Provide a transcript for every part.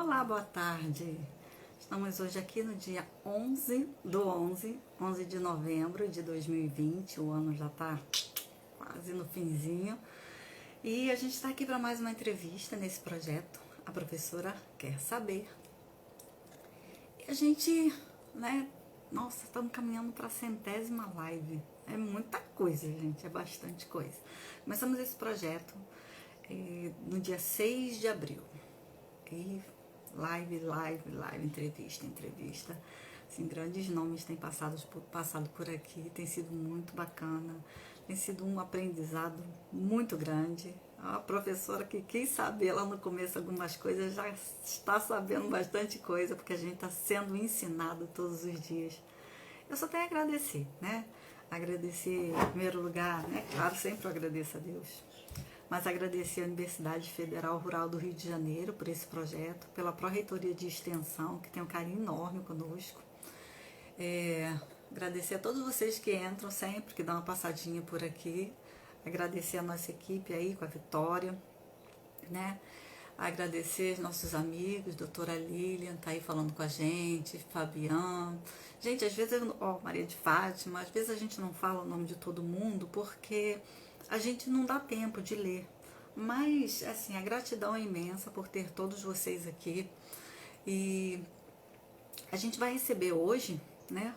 Olá, boa tarde. Estamos hoje aqui no dia 11 de novembro de 2020. O ano já está quase no finzinho. E a gente está aqui para mais uma entrevista nesse projeto. A professora quer saber. E a gente, nossa, estamos caminhando para a 100ª live. É muita coisa, gente, é bastante coisa. Começamos esse projeto no dia 6 de abril. E live, entrevista. Assim, grandes nomes têm passado por aqui, tem sido muito bacana, tem sido um aprendizado muito grande. A professora que quis saber lá no começo algumas coisas já está sabendo bastante coisa, porque a gente está sendo ensinado todos os dias. Eu só tenho a agradecer, né? Agradecer em primeiro lugar, né? Claro, sempre eu agradeço a Deus. Mas agradecer à Universidade Federal Rural do Rio de Janeiro por esse projeto, pela Pró-Reitoria de Extensão, que tem um carinho enorme conosco. Agradecer a todos vocês que entram sempre, que dão uma passadinha por aqui. Agradecer a nossa equipe aí, com a Vitória, né? Agradecer aos nossos amigos, doutora Lilian, tá aí falando com a gente, Fabiano. Gente, às vezes, Maria de Fátima, às vezes a gente não fala o nome de todo mundo, porque a gente não dá tempo de ler, mas assim, a gratidão é imensa por ter todos vocês aqui. E a gente vai receber hoje, né,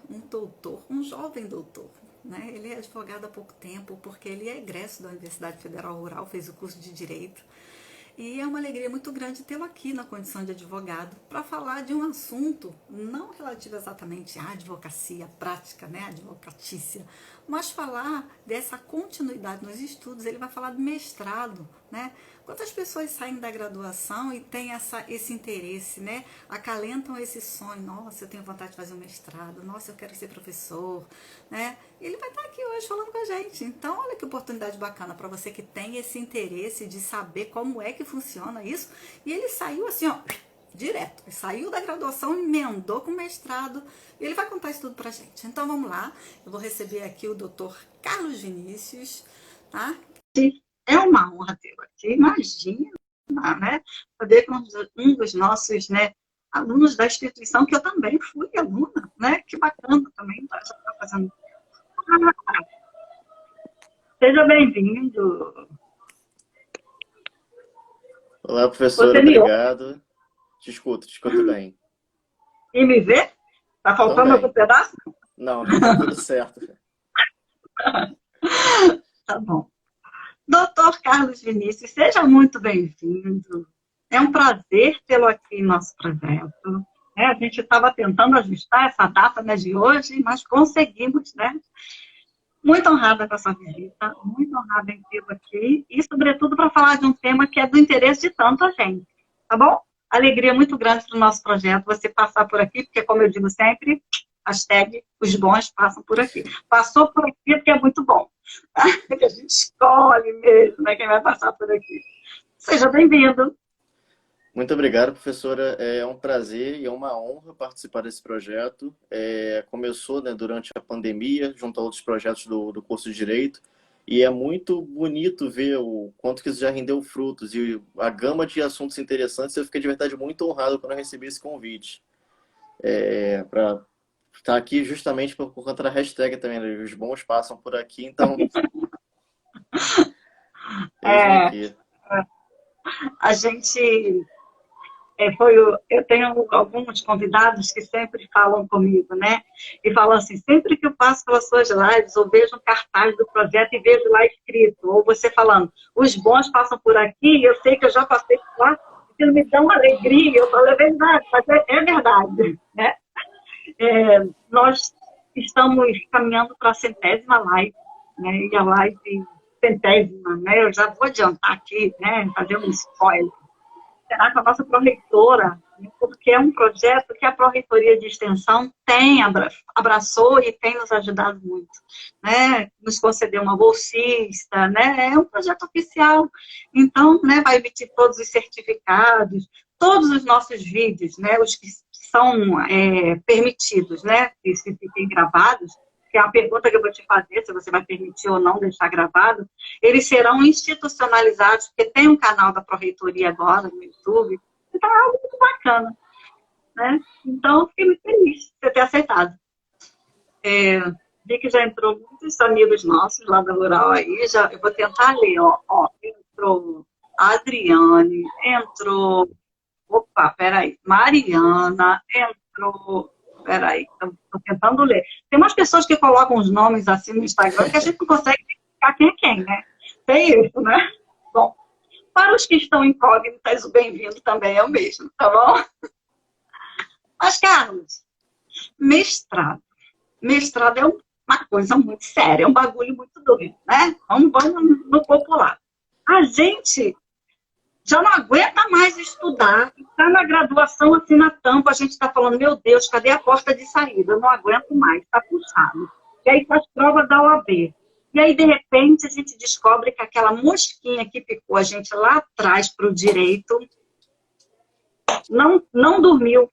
um jovem doutor, né? Ele é advogado há pouco tempo, porque ele é egresso da Universidade Federal Rural, fez o curso de Direito. E é uma alegria muito grande tê-lo aqui na condição de advogado para falar de um assunto não relativo exatamente à advocacia prática, né, advocatícia, mas falar dessa continuidade nos estudos. Ele vai falar do mestrado, né? Quantas pessoas saem da graduação e têm esse interesse, né? Acalentam esse sonho. Nossa, eu tenho vontade de fazer um mestrado. Nossa, eu quero ser professor, né? Ele vai estar aqui hoje falando com a gente. Então, olha que oportunidade bacana para você que tem esse interesse de saber como é que funciona isso. E ele saiu assim, ó, direto. Ele saiu da graduação, emendou com o mestrado. E ele vai contar isso tudo pra gente. Então, vamos lá. Eu vou receber aqui o doutor Carlos Vinícius, tá? É uma honra tê-lo aqui, imagina, né? Poder com um dos nossos, né, alunos da instituição, que eu também fui aluna, né? Que bacana também, já está fazendo. Seja bem-vindo. Olá, professora, obrigado. Te escuto bem. E me vê? Tá faltando algum pedaço? Não, tá tudo certo. Tá bom. Doutor Carlos Vinícius, seja muito bem-vindo. É um prazer tê-lo aqui em nosso projeto. A gente estava tentando ajustar essa data, né, de hoje, mas conseguimos, né? Muito honrada com a sua visita, muito honrada em tê-lo aqui, e sobretudo para falar de um tema que é do interesse de tanta gente, tá bom? Alegria muito grande para o nosso projeto você passar por aqui, porque, como eu digo sempre, hashtag os bons passam por aqui. Passou por aqui porque é muito bom. Que a gente escolhe mesmo, né, quem vai passar por aqui. Seja bem-vindo. Muito obrigado, professora. É um prazer e é uma honra participar desse projeto. Começou, né, durante a pandemia, junto a outros projetos do curso de Direito, e é muito bonito ver o quanto que isso já rendeu frutos e a gama de assuntos interessantes. Eu fiquei de verdade muito honrado quando eu recebi esse convite. Para estar aqui justamente por conta da hashtag também, né? Os bons passam por aqui, então... A gente... eu tenho alguns convidados que sempre falam comigo, né? E falam assim, sempre que eu passo pelas suas lives, ou vejo um cartaz do projeto e vejo lá escrito, ou você falando, os bons passam por aqui, eu sei que eu já passei por lá, aquilo me dá uma alegria. Eu falo, é verdade, mas é verdade, né? Nós estamos caminhando para a 100ª live, né? E a live 100ª, né? Eu já vou adiantar aqui, né? Fazer um spoiler. Será que a nossa pró-reitora, porque é um projeto que a Pró-Reitoria de Extensão abraçou e tem nos ajudado muito, né? Nos concedeu uma bolsista, né? É um projeto oficial, então, né, vai emitir todos os certificados, todos os nossos vídeos, né, os que são permitidos, né, que se fiquem gravados, que é a pergunta que eu vou te fazer, se você vai permitir ou não deixar gravado, eles serão institucionalizados, porque tem um canal da Pró-Reitoria agora no YouTube, então é algo muito bacana, né? Então, eu fiquei muito feliz de você ter aceitado. Vi que já entrou muitos amigos nossos lá da Rural aí, já, eu vou tentar ler, ó, entrou a Adriane, entrou, opa, peraí, Mariana, entrou, peraí, estou tentando ler. Tem umas pessoas que colocam os nomes assim no Instagram que a gente não consegue identificar quem é quem, né? Tem isso, né? Bom, para os que estão incógnitas, o bem-vindo também é o mesmo, tá bom? Mas, Carlos, mestrado. Mestrado é uma coisa muito séria, é um bagulho muito doido, né? Vamos no popular. A gente já não aguenta mais estudar, está na graduação assim na tampa, a gente está falando, meu Deus, cadê a porta de saída? Eu não aguento mais, está puxado. E aí faz prova da OAB. E aí, de repente, a gente descobre que aquela mosquinha que picou a gente lá atrás para o direito não dormiu.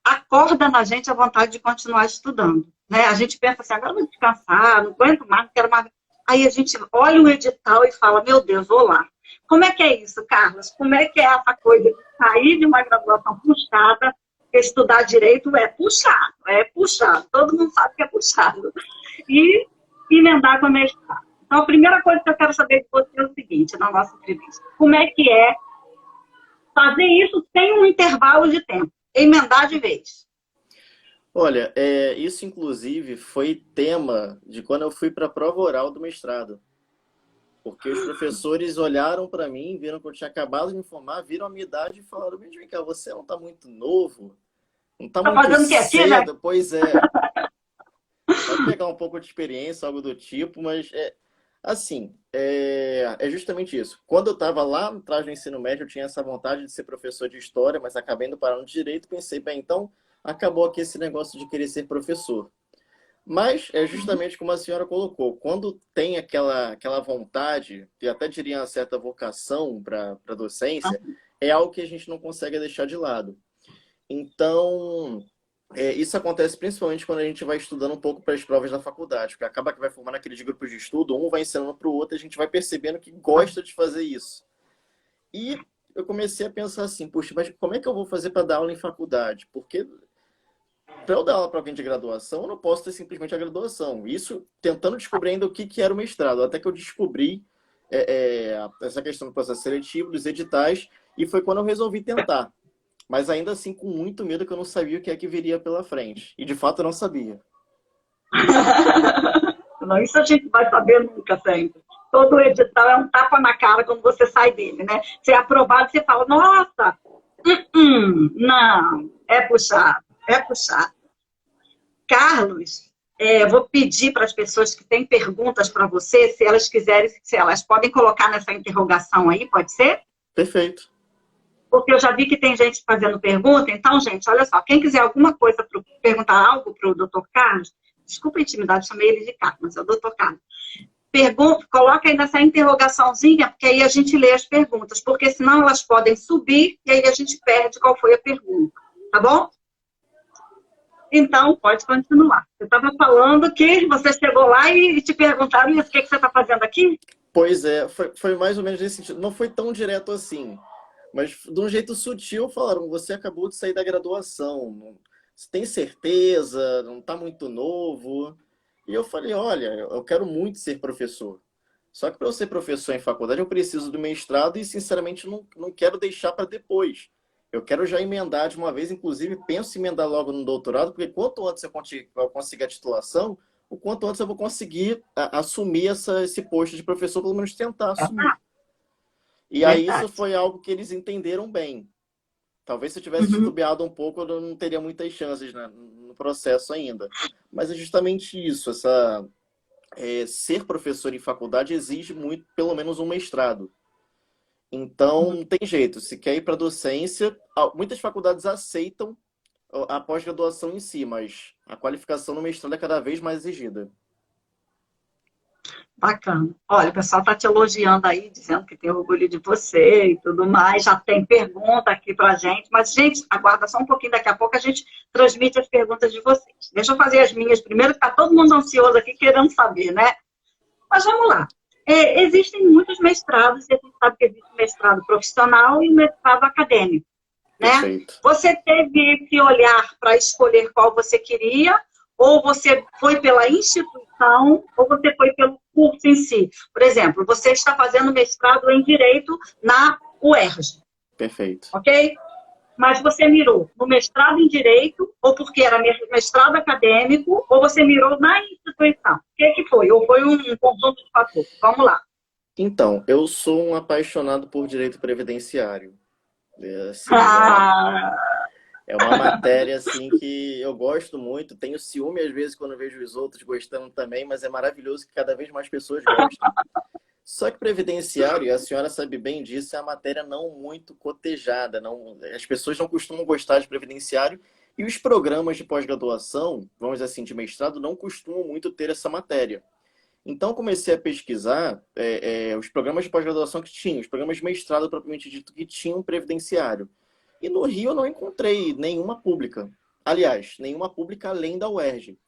Acorda na gente a vontade de continuar estudando. Né? A gente pensa assim, agora eu vou descansar, não aguento mais, não quero mais. Aí a gente olha o edital e fala, meu Deus, vou lá. Como é que é isso, Carlos? Como é que é essa coisa de sair de uma graduação puxada, estudar direito é puxado. Todo mundo sabe que é puxado. E emendar com a mestrado. Então, a primeira coisa que eu quero saber de você é o seguinte, na nossa entrevista. Como é que é fazer isso sem um intervalo de tempo? Emendar de vez. Olha, isso inclusive foi tema de quando eu fui para a prova oral do mestrado. Porque os professores olharam para mim, viram que eu tinha acabado de me formar, viram a minha idade e falaram, mas vem cá, você não está muito novo, não está muito fazendo cedo. né? Pois é. Pode pegar um pouco de experiência, algo do tipo, mas assim, é justamente isso. Quando eu estava lá atrás do ensino médio, eu tinha essa vontade de ser professor de história, mas acabei indo parar no direito, pensei, bem, então acabou aqui esse negócio de querer ser professor. Mas é justamente como a senhora colocou, quando tem aquela vontade, e até diria uma certa vocação para a docência, é algo que a gente não consegue deixar de lado. Então, isso acontece principalmente quando a gente vai estudando um pouco para as provas da faculdade, porque acaba que vai formando aqueles grupos de estudo, um vai ensinando para o outro, e a gente vai percebendo que gosta de fazer isso. E eu comecei a pensar assim, puxa, mas como é que eu vou fazer para dar aula em faculdade? Porque para eu dar aula para alguém de graduação, eu não posso ter simplesmente a graduação. Isso tentando descobrir ainda o que era o mestrado, até que eu descobri essa questão do processo seletivo, dos editais, e foi quando eu resolvi tentar. Mas ainda assim, com muito medo, que eu não sabia o que é que viria pela frente. E de fato eu não sabia. Não, isso a gente vai saber nunca sempre. Todo edital é um tapa na cara quando você sai dele, né? Você é aprovado, você fala, nossa, não, é puxado. Carlos, vou pedir para as pessoas que têm perguntas para você, se elas quiserem, se elas podem colocar nessa interrogação aí, pode ser? Perfeito. Porque eu já vi que tem gente fazendo pergunta. Então, gente, olha só, quem quiser alguma coisa, perguntar algo para o doutor Carlos, desculpa a intimidade, chamei ele de Carlos, mas é o doutor Carlos. Coloca aí nessa interrogaçãozinha, porque aí a gente lê as perguntas, porque senão elas podem subir e aí a gente perde qual foi a pergunta, tá bom? Então, pode continuar. Você estava falando que você chegou lá e te perguntaram isso, o que você está fazendo aqui? Pois é, foi mais ou menos nesse sentido. Não foi tão direto assim, mas de um jeito sutil falaram, você acabou de sair da graduação, você tem certeza, não está muito novo? E eu falei, olha, eu quero muito ser professor. Só que para eu ser professor em faculdade, eu preciso do mestrado e, sinceramente, não quero deixar para depois. Eu quero já emendar de uma vez, inclusive, penso em emendar logo no doutorado, porque quanto antes eu conseguir a titulação, o quanto antes eu vou conseguir assumir esse posto de professor, pelo menos tentar assumir. E aí isso foi algo que eles entenderam bem. Talvez se eu tivesse titubeado um pouco, eu não teria muitas chances, né, no processo ainda. Mas é justamente isso, ser professor em faculdade exige muito, pelo menos um mestrado. Então, não tem jeito. Se quer ir para docência, muitas faculdades aceitam a pós-graduação em si, mas a qualificação no mestrado é cada vez mais exigida. Bacana. Olha, o pessoal está te elogiando aí, dizendo que tem orgulho de você e tudo mais. Já tem pergunta aqui para a gente. Mas, gente, aguarda só um pouquinho. Daqui a pouco a gente transmite as perguntas de vocês. Deixa eu fazer as minhas primeiro, que está todo mundo ansioso aqui querendo saber, né? Mas vamos lá. Existem muitos mestrados, e a gente sabe que existe o mestrado profissional e o mestrado acadêmico. né? Perfeito. Você teve esse olhar para escolher qual você queria, ou você foi pela instituição, ou você foi pelo curso em si. Por exemplo, você está fazendo mestrado em Direito na UERJ, Perfeito. ok? Mas você mirou no mestrado em Direito, ou porque era mestrado acadêmico, ou você mirou na instituição. O que foi? Ou foi um conjunto de fatores? Vamos lá. Então, eu sou um apaixonado por direito previdenciário. Assim, Ah, é uma matéria assim que eu gosto muito. Tenho ciúme às vezes quando vejo os outros gostando também, mas é maravilhoso que cada vez mais pessoas gostam. Só que previdenciário, e a senhora sabe bem disso, é uma matéria não muito cotejada. Não, as pessoas não costumam gostar de previdenciário e os programas de pós-graduação, vamos dizer assim, de mestrado, não costumam muito ter essa matéria. Então, comecei a pesquisar os programas de pós-graduação que tinham, os programas de mestrado, propriamente dito, que tinham previdenciário. E no Rio eu não encontrei nenhuma pública. Aliás, nenhuma pública além da UERJ.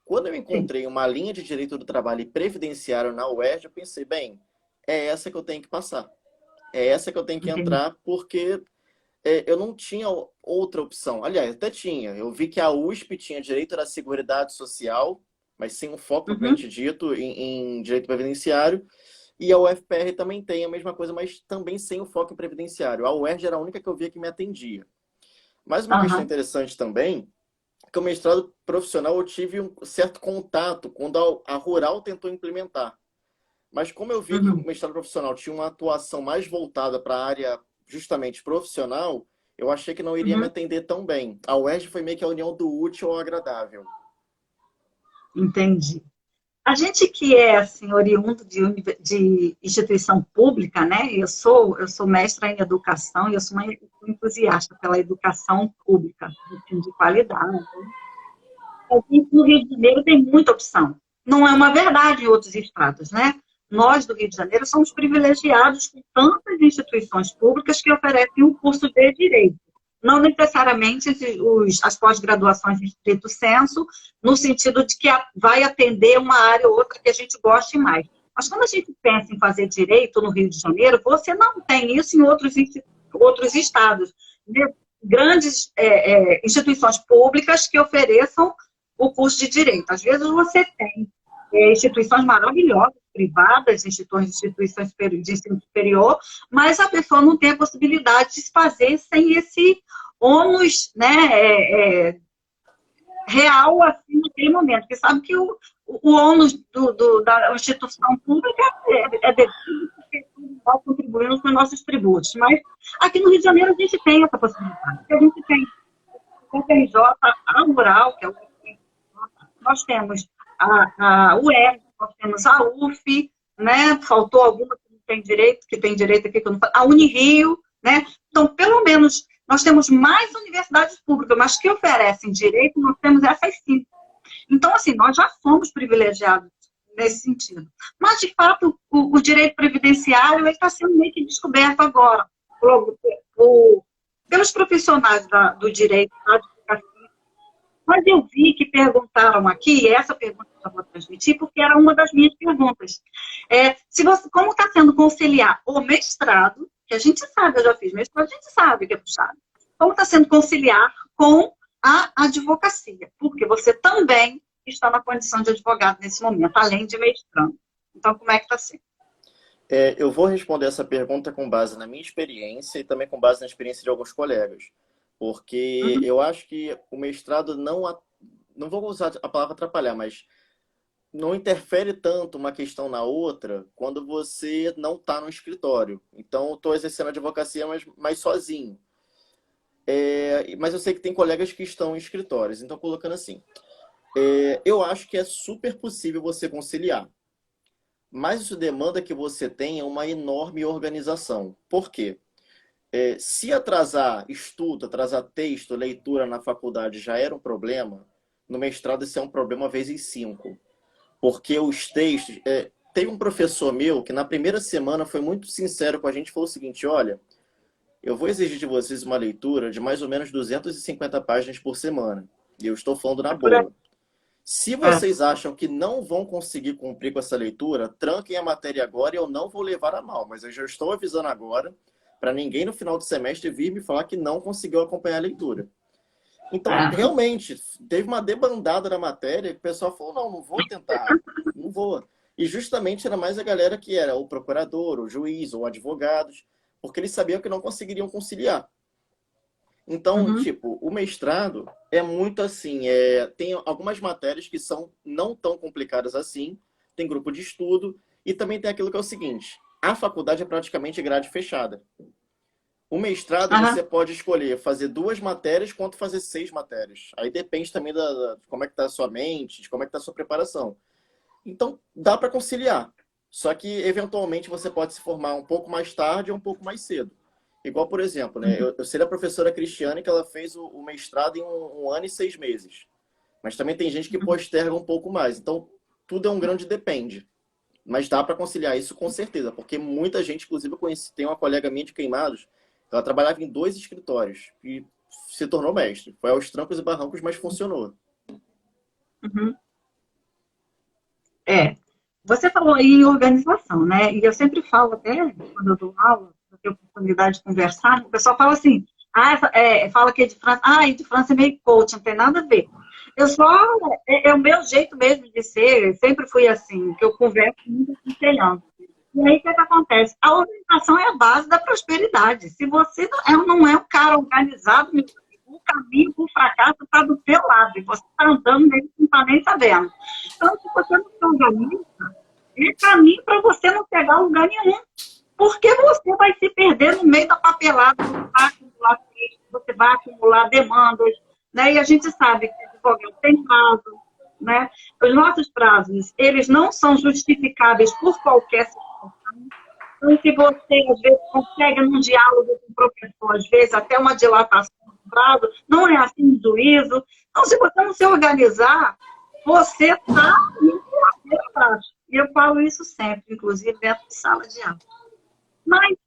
Quando eu sim. encontrei uma linha de direito do trabalho e previdenciário na UERJ, eu pensei, bem, é essa que eu tenho que passar. É essa que eu tenho que Entendi. entrar, porque eu não tinha outra opção. Aliás, até tinha. Eu vi que a USP tinha direito da Seguridade Social, mas sem um foco Uhum, propriamente dito em direito previdenciário. E a UFPR também tem a mesma coisa, mas também sem o foco em previdenciário. A UERJ era a única que eu via que me atendia. Mas uma questão aham, interessante também, que o mestrado profissional eu tive um certo contato quando a Rural tentou implementar. Mas como eu vi que o uhum, mestrado profissional tinha uma atuação mais voltada para a área justamente profissional, eu achei que não iria me uhum. atender tão bem. A UERJ foi meio que a união do útil ao agradável. Entendi. A gente que é assim, oriundo de instituição pública, né? Eu sou mestra em educação e eu sou uma entusiasta pela educação pública, de ensino de qualidade. A gente no Rio de Janeiro tem muita opção. Não é uma verdade em outros estados, né? Nós do Rio de Janeiro somos privilegiados com tantas instituições públicas que oferecem um curso de direito. Não necessariamente as pós-graduações em estrito senso, no sentido de que vai atender uma área ou outra que a gente goste mais. Mas quando a gente pensa em fazer direito no Rio de Janeiro, você não tem isso em outros estados. Grandes instituições públicas que ofereçam o curso de direito. Às vezes você tem instituições maravilhosas, privadas, instituições de ensino superior, mas a pessoa não tem a possibilidade de se fazer sem esse ônus, né, real assim naquele momento, porque sabe que o ônus da instituição pública é devido porque nós contribuímos com nossos tributos, mas aqui no Rio de Janeiro a gente tem essa possibilidade, a gente tem o FRJ, a Rural, que é o nós temos a UERJ, nós temos a UF, né? Faltou alguma que tem direito aqui, que eu não falo, a Unirio, né? Então, pelo menos, nós temos mais universidades públicas, mas que oferecem direito, nós temos essas cinco. Então, assim, nós já somos privilegiados nesse sentido. Mas, de fato, o direito previdenciário está sendo meio que descoberto agora, pelos profissionais do direito, da advocacia. Mas eu vi que perguntaram aqui, e essa pergunta eu já vou transmitir, porque era uma das minhas perguntas. Como está sendo conciliar o mestrado, que a gente sabe, eu já fiz mestrado, a gente sabe que é puxado. Como está sendo conciliar com a advocacia? Porque você também está na condição de advogado nesse momento, além de mestrando. Então, como é que está sendo? Eu vou responder essa pergunta com base na minha experiência e também com base na experiência de alguns colegas. Porque Uhum, eu acho que o mestrado não vou usar a palavra atrapalhar, mas não interfere tanto uma questão na outra quando você não está no escritório. Então, eu estou exercendo a advocacia, mas sozinho. Mas eu sei que tem colegas que estão em escritórios. Então, colocando assim, eu acho que é super possível você conciliar. Mas isso demanda que você tenha uma enorme organização. Por quê? Se atrasar estudo, atrasar texto, leitura na faculdade já era um problema, no mestrado isso é um problema vezes 5. Porque os textos... Teve um professor meu que na primeira semana foi muito sincero com a gente, falou o seguinte, olha, eu vou exigir de vocês uma leitura de mais ou menos 250 páginas por semana. E eu estou falando na é por aí. boa. Se É. vocês acham que não vão conseguir cumprir com essa leitura, tranquem a matéria agora e eu não vou levar a mal. Mas eu já estou avisando agora para ninguém no final do semestre vir me falar que não conseguiu acompanhar a leitura. Então, realmente, teve uma debandada na matéria e o pessoal falou, não vou tentar, não vou. E justamente era mais a galera que era o procurador, o juiz, ou advogados, porque eles sabiam que não conseguiriam conciliar. Então, tipo, o mestrado é muito assim, tem algumas matérias que são não tão complicadas assim, tem grupo de estudo, e também tem aquilo que é o seguinte, a faculdade é praticamente grade fechada. O mestrado você pode escolher fazer 2 matérias quanto fazer 6 matérias. Aí depende também de como é que está a sua mente, de como é que está a sua preparação. Então, dá para conciliar. Só que, eventualmente, você pode se formar um pouco mais tarde ou um pouco mais cedo. Igual, por exemplo, né? Eu sei da professora Cristiane que ela fez o mestrado em 1 ano e 6 meses. Mas também tem gente que posterga um pouco mais. Então, tudo é um grande depende. Mas dá para conciliar isso com certeza. Porque muita gente, inclusive, eu conheci, tem uma colega minha de Queimados, ela trabalhava em 2 escritórios e se tornou mestre. Foi aos trancos e barrancos, mas funcionou. Você falou aí em organização, né? E eu sempre falo, até quando eu dou aula, eu tenho oportunidade de conversar, o pessoal fala assim, fala que é de França, de França é meio coach, não tem nada a ver. Eu só, é o meu jeito mesmo de ser, sempre fui assim, que eu converso muito aconselhando. E aí, o que acontece? A organização é a base da prosperidade. Se você não é um cara organizado, o caminho para o fracasso está do seu lado, e você está andando nele e não está nem sabendo. Então, se você não se organiza, é caminho para você não pegar lugar nenhum. Porque você vai se perder no meio da papelada, você vai acumular demandas, né? E a gente sabe que advogado tem prazo, né? Os nossos prazos, eles não são justificáveis por qualquer situação. Então, se você, às vezes, consegue num diálogo com o professor, às vezes, até uma dilatação do prazo, não é assim no juízo. Então, se você não se organizar, você está indo ladeira abaixo. E eu falo isso sempre, inclusive dentro de sala de aula. Mas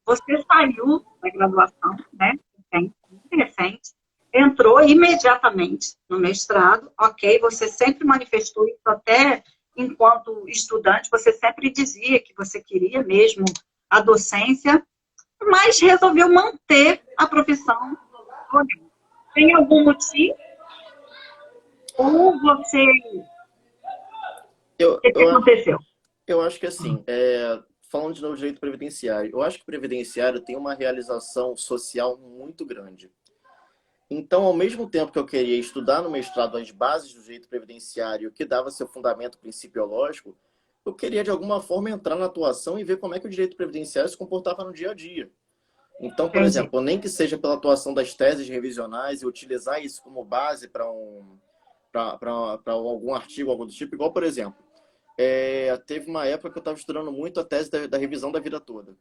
você saiu da graduação, né? Muito recente, entrou imediatamente no mestrado, ok? Você sempre manifestou isso até enquanto estudante, você sempre dizia que você queria mesmo a docência, mas resolveu manter a profissão. Tem algum motivo? Ou você... O que aconteceu? Eu acho que assim, falando de novo de direito previdenciário, eu acho que o previdenciário tem uma realização social muito grande. Então, ao mesmo tempo que eu queria estudar no mestrado as bases do direito previdenciário, que dava seu fundamento principiológico, eu queria, de alguma forma, entrar na atuação e ver como é que o direito previdenciário se comportava no dia a dia. Então, por exemplo, nem que seja pela atuação das teses revisionais e utilizar isso como base para algum artigo, algo do tipo, igual, por exemplo, teve uma época que eu estava estudando muito a tese da revisão da vida toda.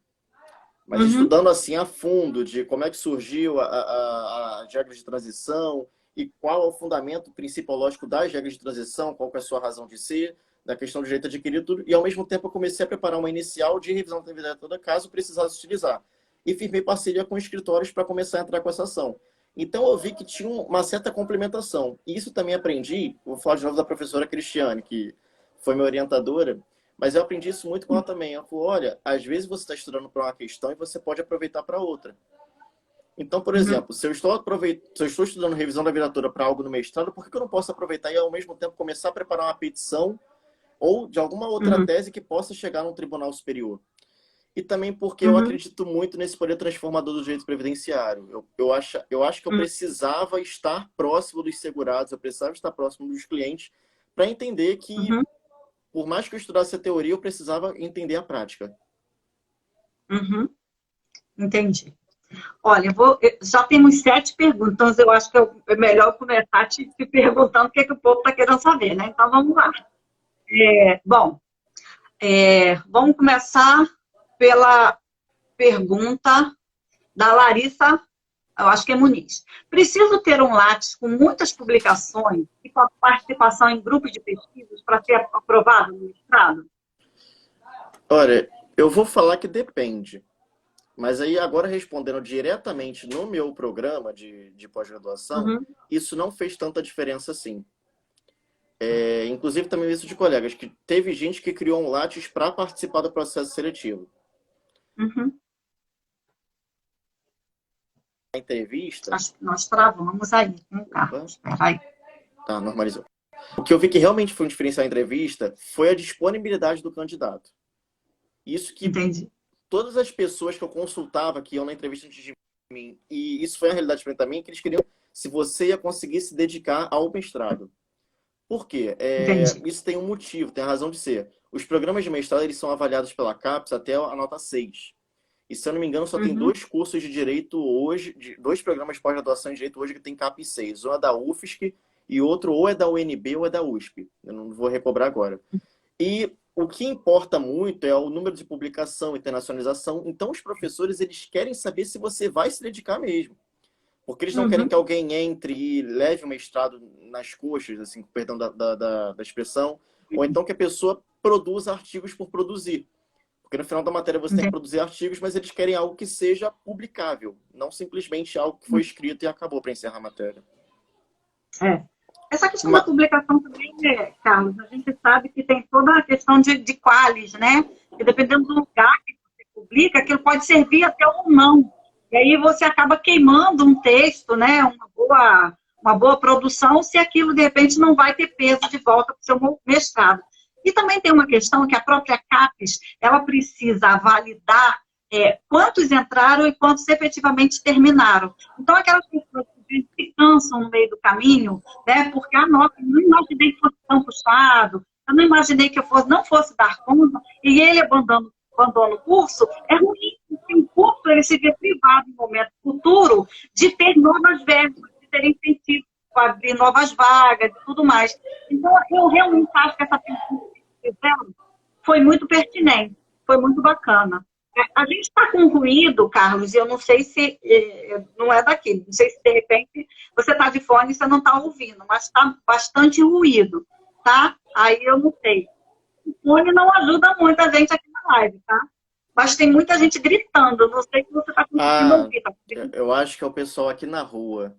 Mas estudando assim a fundo de como é que surgiu as regras de transição e qual é o fundamento principiológico das regras de transição, qual é a sua razão de ser, da questão do direito adquirido, e ao mesmo tempo eu comecei a preparar uma inicial de revisão da vida toda, caso precisasse utilizar. E firmei parceria com escritórios para começar a entrar com essa ação. Então eu vi que tinha uma certa complementação. E isso também aprendi, vou falar de novo da professora Cristiane, que foi minha orientadora, mas eu aprendi isso muito com ela também. Ela falou, olha, às vezes você está estudando para uma questão e você pode aproveitar para outra. Então, por exemplo, se eu estou estudando revisão da vida toda para algo no mestrado, por que eu não posso aproveitar e ao mesmo tempo começar a preparar uma petição ou de alguma outra tese que possa chegar num tribunal superior? E também porque eu acredito muito nesse poder transformador do direito previdenciário. Eu acho que eu precisava estar próximo dos segurados, eu precisava estar próximo dos clientes para entender que por mais que eu estudasse a teoria, eu precisava entender a prática. Entendi. Olha, já temos 7 perguntas, então eu acho que é melhor começar te perguntando o que o povo está querendo saber, né? Então vamos lá. Vamos começar pela pergunta da Larissa, eu acho que é Muniz. Preciso ter um Lattes com muitas publicações e com a participação em grupos de pesquisas para ser aprovado no mestrado? Olha, eu vou falar que depende. Mas aí, agora respondendo diretamente no meu programa de pós-graduação, isso não fez tanta diferença assim. Inclusive, também isso de colegas, que teve gente que criou um Lattes para participar do processo seletivo. Uhum. A entrevista... Acho que nós travamos aí com o Carlos. Espera aí. Tá, normalizou. O que eu vi que realmente foi um diferencial em entrevista foi a disponibilidade do candidato. Isso que Entendi. todas as pessoas que eu consultava que iam na entrevista antes de mim, e isso foi a realidade para mim, que eles queriam se você ia conseguir se dedicar ao mestrado. Por quê? Entendi. Isso tem um motivo, tem a razão de ser. Os programas de mestrado eles são avaliados pela CAPES até a nota 6. E, se eu não me engano, só tem Uhum. 2 cursos de direito hoje, 2 programas de pós-graduação em direito hoje que tem CAPES 6. Um é da UFSC e outro ou é da UNB ou é da USP. Eu não vou recobrar agora. E o que importa muito é o número de publicação, internacionalização. Então, os professores eles querem saber se você vai se dedicar mesmo. Porque eles não querem Uhum. que alguém entre e leve o mestrado nas coxas, assim, com perdão da expressão, ou então que a pessoa produza artigos por produzir. Porque no final da matéria você tem que Entendi. produzir artigos, mas eles querem algo que seja publicável, não simplesmente algo que foi escrito e acabou para encerrar a matéria. É. Essa questão da publicação também, Carlos, a gente sabe que tem toda a questão de qualis, né? E dependendo do lugar que você publica, aquilo pode servir até ou não. E aí você acaba queimando um texto, né? Uma boa produção, se aquilo, de repente, não vai ter peso de volta para o seu mestrado. E também tem uma questão que a própria CAPES, ela precisa validar quantos entraram e quantos efetivamente terminaram. Então, aquelas pessoas que se cansam no meio do caminho, né, porque, nossa, eu não imaginei que fosse tão puxado, eu não imaginei que eu não fosse dar conta, e ele abandona o curso, é ruim, porque o curso ele se vê privado em um momento futuro de ter novas verbas, de ter incentivo para abrir novas vagas e tudo mais. Então, eu realmente acho que essa pergunta que fizeram foi muito pertinente, foi muito bacana. A gente está com ruído, Carlos, e eu não sei se não é daqui, não sei se de repente você está de fone e você não está ouvindo, mas está bastante ruído, tá? Aí eu não sei. O fone não ajuda muito a gente aqui na live, tá? Mas tem muita gente gritando, não sei se você está conseguindo ouvir. Tá? Eu acho que é o pessoal aqui na rua.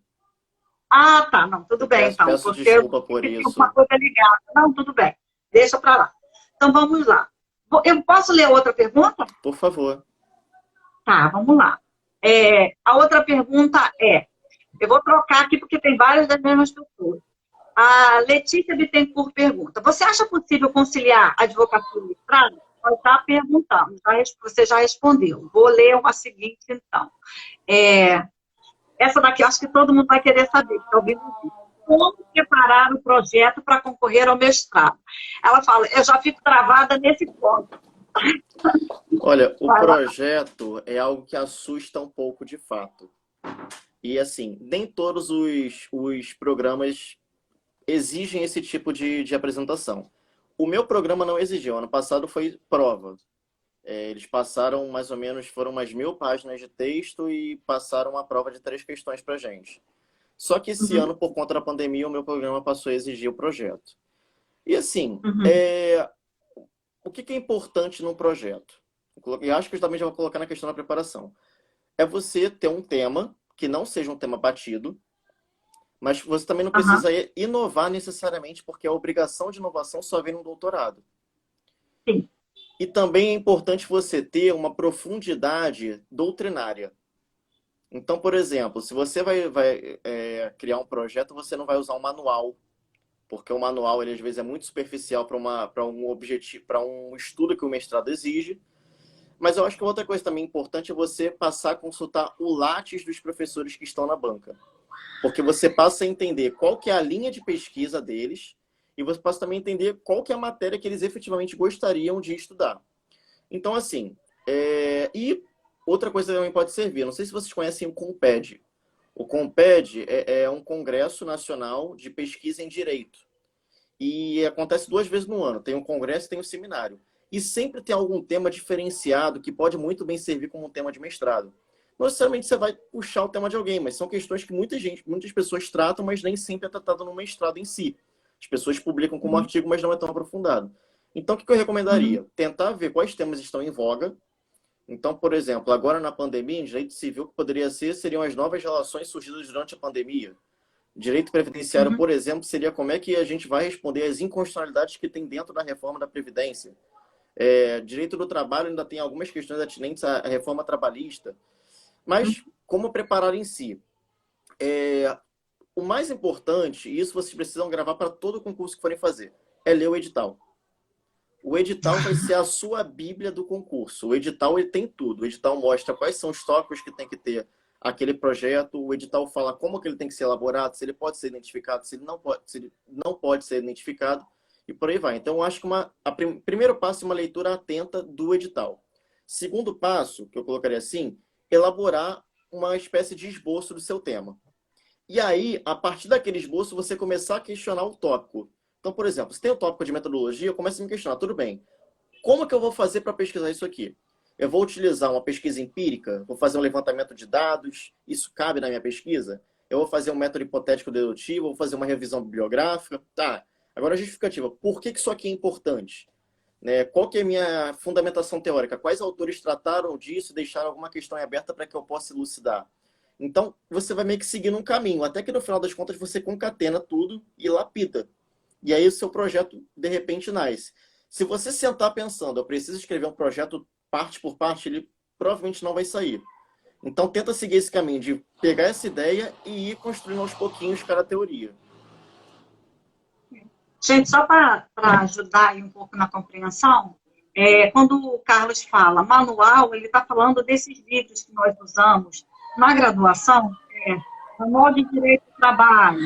Ah, tá, não, tudo bem então, Peço porque desculpa por tem isso. alguma coisa ligada. Não, tudo bem, deixa para lá. Então vamos lá. Eu posso ler outra pergunta? Por favor. Tá, vamos lá. A outra pergunta eu vou trocar aqui porque tem várias das mesmas pessoas. A Letícia Bittencourt pergunta, você acha possível conciliar advocacia e mestrado? Ela está perguntando, você já respondeu. Vou ler uma seguinte, então. Essa daqui eu acho que todo mundo vai querer saber, que está ouvindo o vídeo. Como preparar o projeto para concorrer ao mestrado? Ela fala, eu já fico travada nesse ponto. Olha, o projeto é algo que assusta um pouco de fato. E assim, nem todos os programas exigem esse tipo de apresentação. O meu programa não exigiu. Ano passado foi prova. Eles passaram mais ou menos, foram umas 1000 páginas de texto e passaram uma prova de 3 questões para gente. Só que esse ano, por conta da pandemia, o meu programa passou a exigir o projeto. E assim, o que é importante num projeto? E acho que eu também já vou colocar na questão da preparação. É você ter um tema que não seja um tema batido, mas você também não precisa inovar necessariamente, porque a obrigação de inovação só vem no doutorado. Sim. E também é importante você ter uma profundidade doutrinária. Então, por exemplo, se você vai criar um projeto, você não vai usar um manual, porque o manual ele, às vezes é muito superficial para um objetivo, para um estudo que o mestrado exige. Mas eu acho que outra coisa também importante é você passar a consultar o Lattes dos professores que estão na banca. Porque você passa a entender qual que é a linha de pesquisa deles e você passa também a entender qual que é a matéria que eles efetivamente gostariam de estudar. Então, assim, e outra coisa também pode servir. Não sei se vocês conhecem o CONPED. O CONPED é um congresso nacional de pesquisa em direito. E acontece 2 vezes no ano. Tem um congresso e tem um seminário. E sempre tem algum tema diferenciado que pode muito bem servir como um tema de mestrado. Não necessariamente você vai puxar o tema de alguém, mas são questões que muitas pessoas tratam, mas nem sempre é tratado no mestrado em si. As pessoas publicam como artigo, mas não é tão aprofundado. Então, o que eu recomendaria? Tentar ver quais temas estão em voga. Então, por exemplo, agora na pandemia, em direito civil, o que poderia ser seriam as novas relações surgidas durante a pandemia. Direito previdenciário, por exemplo, seria como é que a gente vai responder às inconstitucionalidades que tem dentro da reforma da Previdência. Direito do trabalho ainda tem algumas questões atinentes à reforma trabalhista, mas como preparar em si? O mais importante, e isso vocês precisam gravar para todo concurso que forem fazer, é ler o edital. O edital vai ser a sua bíblia do concurso. O edital ele tem tudo. O edital mostra quais são os tópicos que tem que ter aquele projeto. O edital fala como que ele tem que ser elaborado, se ele pode ser identificado, se ele não pode ser identificado, e por aí vai. Então, eu acho que primeiro passo é uma leitura atenta do edital. Segundo passo, que eu colocaria assim, elaborar uma espécie de esboço do seu tema. E aí, a partir daquele esboço, você começar a questionar o tópico. Então, por exemplo, se tem o tópico de metodologia, eu começo a me questionar, tudo bem, como que eu vou fazer para pesquisar isso aqui? Eu vou utilizar uma pesquisa empírica? Vou fazer um levantamento de dados? Isso cabe na minha pesquisa? Eu vou fazer um método hipotético dedutivo? Vou fazer uma revisão bibliográfica? Tá. Agora a justificativa. Por que isso aqui é importante? Né? Qual que é a minha fundamentação teórica? Quais autores trataram disso e deixaram alguma questão aberta para que eu possa elucidar? Então, você vai meio que seguindo um caminho, até que no final das contas você concatena tudo e lapida. E aí o seu projeto, de repente, nasce. Se você sentar pensando, eu preciso escrever um projeto parte por parte, ele provavelmente não vai sair. Então, tenta seguir esse caminho de pegar essa ideia e ir construindo aos pouquinhos cada teoria. Gente, só para ajudar aí um pouco na compreensão, quando o Carlos fala manual, ele está falando desses livros que nós usamos na graduação, Manual de Direito do Trabalho,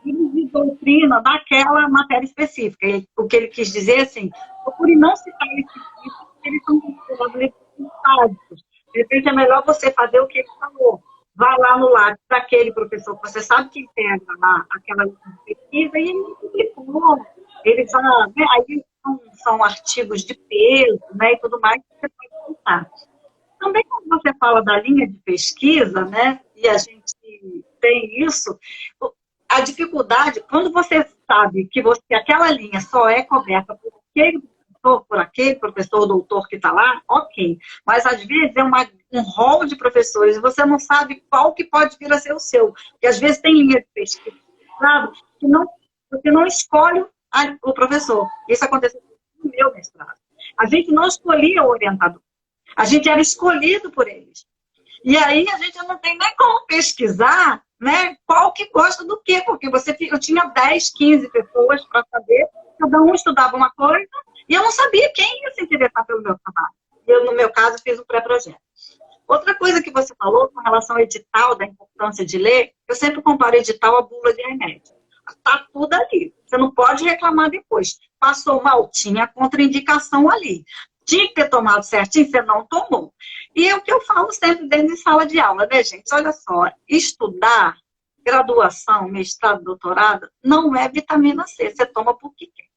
livros de doutrina daquela matéria específica. O que ele quis dizer, assim, procure não citar esses livros, porque eles são considerados livros básicos. De repente, é melhor você fazer o que ele falou. Vai lá no lápis daquele professor que você sabe que pega lá aquela pesquisa e ele publicou. Ele fala, né, aí são artigos de peso, né, e tudo mais que você pode contar. Também quando você fala da linha de pesquisa, né, e a gente tem isso, a dificuldade, quando você sabe que aquela linha só é coberta por aquele professor ou doutor que está lá, ok. Mas, às vezes, é um rol de professores e você não sabe qual que pode vir a ser o seu. Porque, às vezes, tem linha de pesquisa que você não escolhe o professor. Isso aconteceu no meu mestrado. A gente não escolhia o orientador. A gente era escolhido por eles. E aí, a gente não tem nem como pesquisar, né, qual que gosta do quê, porque eu tinha 10, 15 pessoas para saber, cada um estudava uma coisa, e eu não sabia quem ia se interessar pelo meu trabalho. Eu, no meu caso, fiz um pré-projeto. Outra coisa que você falou com relação ao edital, da importância de ler, eu sempre comparo edital à bula de remédio. Está tudo ali. Você não pode reclamar depois. Passou mal, tinha contraindicação ali. Tinha que ter tomado certinho, você não tomou. E é o que eu falo sempre dentro de sala de aula, né, gente? Olha só, estudar, graduação, mestrado, doutorado, não é vitamina C. Você toma porque quer.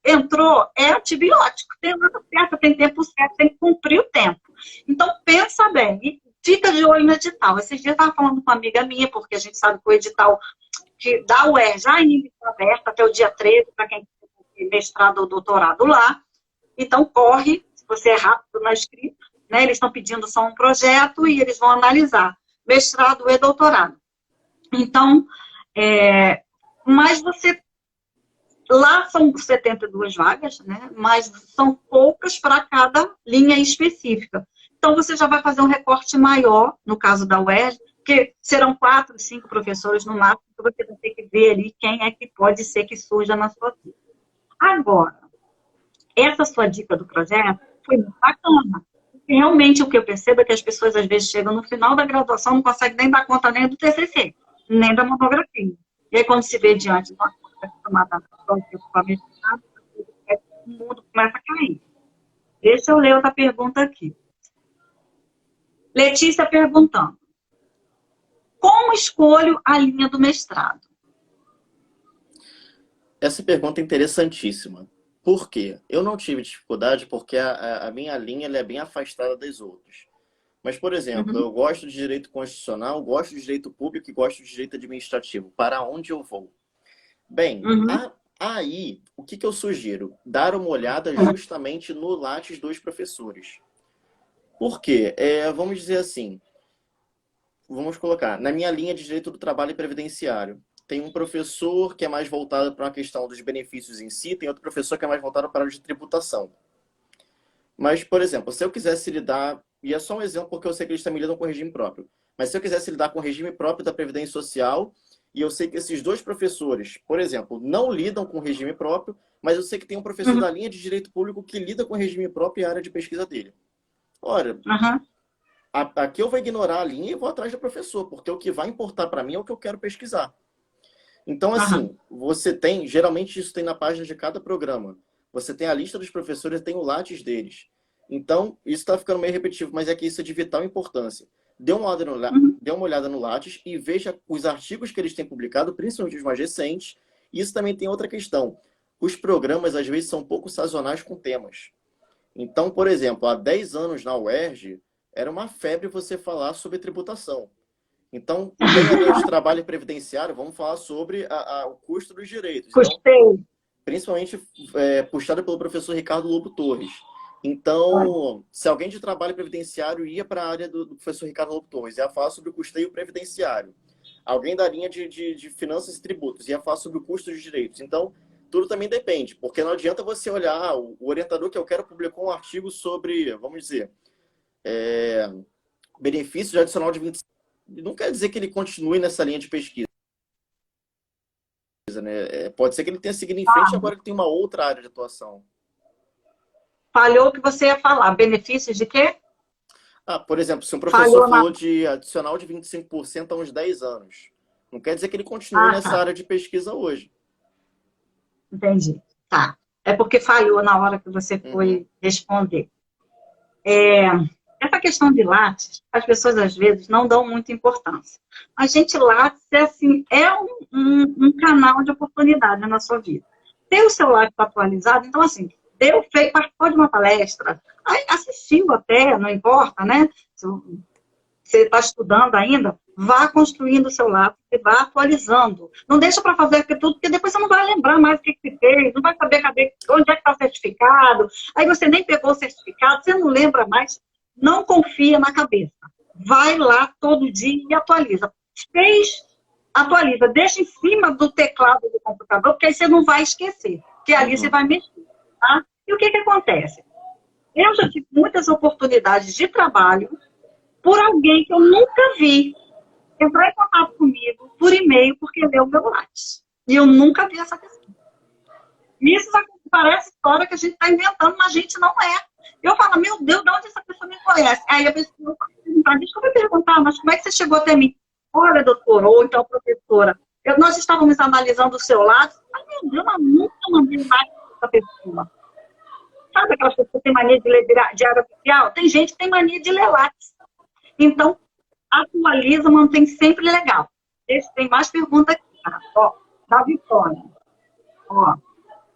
Entrou, é antibiótico. Tem hora certa, tem tempo certo, tem que cumprir o tempo. Então, pensa bem e fica de olho no edital. Esses dias eu estava falando com uma amiga minha, porque a gente sabe que o edital que dá o já ainda está aberto até o dia 13, para quem tem mestrado ou doutorado lá. Então, corre, se você é rápido na escrita, né? Eles estão pedindo só um projeto e eles vão analisar mestrado e doutorado. Então, mas lá são 72 vagas, né? Mas são poucas para cada linha específica. Então, você já vai fazer um recorte maior, no caso da UERJ, porque serão 4, 5 professores no máximo, que você vai ter que ver ali quem é que pode ser que surja na sua vida. Agora, essa sua dica do projeto foi muito bacana. Porque realmente o que eu percebo é que as pessoas às vezes chegam no final da graduação, não conseguem nem dar conta nem do TCC, nem da monografia. E aí quando se vê diante de uma coisa chamada o mundo começa a cair. Deixa eu ler outra pergunta aqui. Letícia perguntando: como escolho a linha do mestrado? Essa pergunta é interessantíssima. Por quê? Eu não tive dificuldade porque a minha linha ela é bem afastada das outras. Mas, por exemplo, eu gosto de direito constitucional, gosto de direito público e gosto de direito administrativo. Para onde eu vou? Bem, aí, o que eu sugiro? Dar uma olhada justamente no Lattes dos professores. Por quê? Vamos dizer assim, vamos colocar, na minha linha de direito do trabalho e previdenciário, tem um professor que é mais voltado para a questão dos benefícios em si, tem outro professor que é mais voltado para a área de tributação. Mas, por exemplo, se eu quisesse lidar, e é só um exemplo porque eu sei que eles também lidam com regime próprio, mas se eu quisesse lidar com o regime próprio da Previdência Social, e eu sei que esses dois professores, por exemplo, não lidam com o regime próprio, mas eu sei que tem um professor da linha de Direito Público que lida com o regime próprio e a área de pesquisa dele. Ora, aqui eu vou ignorar a linha e vou atrás do professor, porque o que vai importar para mim é o que eu quero pesquisar. Então, assim, você tem, geralmente isso tem na página de cada programa, você tem a lista dos professores e tem o Lattes deles. Então, isso está ficando meio repetitivo, mas é que isso é de vital importância. Dê uma olhada no Lattes e veja os artigos que eles têm publicado, principalmente os mais recentes. E isso também tem outra questão. Os programas, às vezes, são um pouco sazonais com temas. Então, por exemplo, há 10 anos na UERJ, era uma febre você falar sobre tributação. Então, tem a linha de trabalho previdenciário, vamos falar sobre o custo dos direitos. Então, principalmente puxado pelo professor Ricardo Lobo Torres. Então, se alguém de trabalho previdenciário ia para a área do professor Ricardo Lobo Torres, ia falar sobre o custeio previdenciário. Alguém da linha de finanças e tributos ia falar sobre o custo dos direitos. Então, tudo também depende, porque não adianta você olhar, o orientador que eu quero publicou um artigo sobre, vamos dizer, benefício de adicional de 25. Não quer dizer que ele continue nessa linha de pesquisa, né? Pode ser que ele tenha seguido em frente agora que tem uma outra área de atuação. Falhou o que você ia falar. Benefícios de quê? Por exemplo, se um professor falou de adicional de 25% há uns 10 anos, não quer dizer que ele continue nessa área de pesquisa hoje. Entendi. Tá. É porque falhou na hora que você foi responder. Essa questão de Lattes, as pessoas às vezes não dão muita importância. A gente, Lattes, é um canal de oportunidade na sua vida. Ter o seu Lattes atualizado, então assim, participou de uma palestra, assistiu até, não importa, né? Se você está estudando ainda, vá construindo o seu Lattes e vá atualizando. Não deixa para fazer tudo, porque depois você não vai lembrar mais o que você fez, não vai saber onde é que está o certificado, aí você nem pegou o certificado, você não lembra mais. Não confia na cabeça. Vai lá todo dia e atualiza. Atualiza. Deixa em cima do teclado do computador, porque aí você não vai esquecer. Porque ali você vai mexer. Tá? E o que acontece? Eu já tive muitas oportunidades de trabalho por alguém que eu nunca vi entrar em contato comigo por e-mail porque leu o meu Lattes. E eu nunca vi essa questão. Isso parece história que a gente está inventando, mas a gente não é. Eu falo, meu Deus, de onde essa pessoa me conhece? Aí a pessoa fala, deixa eu me perguntar, mas como é que você chegou até mim? Olha, doutora, ou então professora, nós estávamos analisando o seu lado. Ai, meu Deus, eu nunca mandei mais para essa pessoa. Sabe aquelas pessoas que têm mania de ler diário oficial? Tem gente que tem mania de ler Lattes. Então, atualiza, mantém sempre legal. Tem mais perguntas aqui, tá? Ó, da Vitória. Ó,